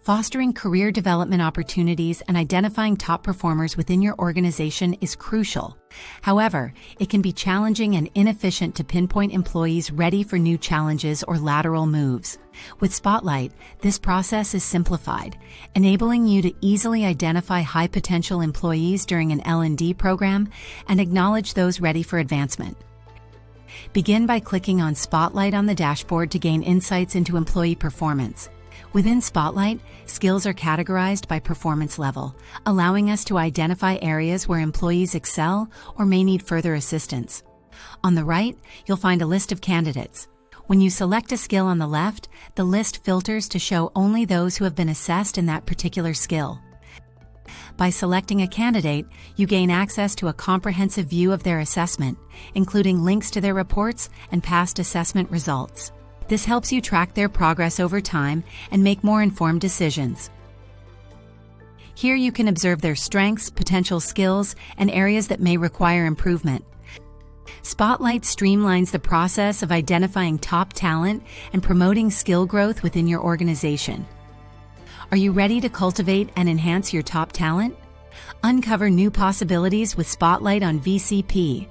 Fostering career development opportunities and identifying top performers within your organization is crucial. However, it can be challenging and inefficient to pinpoint employees ready for new challenges or lateral moves. With Spotlight, this process is simplified, enabling you to easily identify high-potential employees during an L&D program and acknowledge those ready for advancement. Begin by clicking on Spotlight on the dashboard to gain insights into employee performance. Within Spotlight, skills are categorized by performance level, allowing us to identify areas where employees excel or may need further assistance. On the right, you'll find a list of candidates. When you select a skill on the left, the list filters to show only those who have been assessed in that particular skill. By selecting a candidate, you gain access to a comprehensive view of their assessment, including links to their reports and past assessment results. This helps you track their progress over time and make more informed decisions. Here you can observe their strengths, potential skills, and areas that may require improvement. Spotlight streamlines the process of identifying top talent and promoting skill growth within your organization. Are you ready to cultivate and enhance your top talent? Uncover new possibilities with Spotlight on VCP.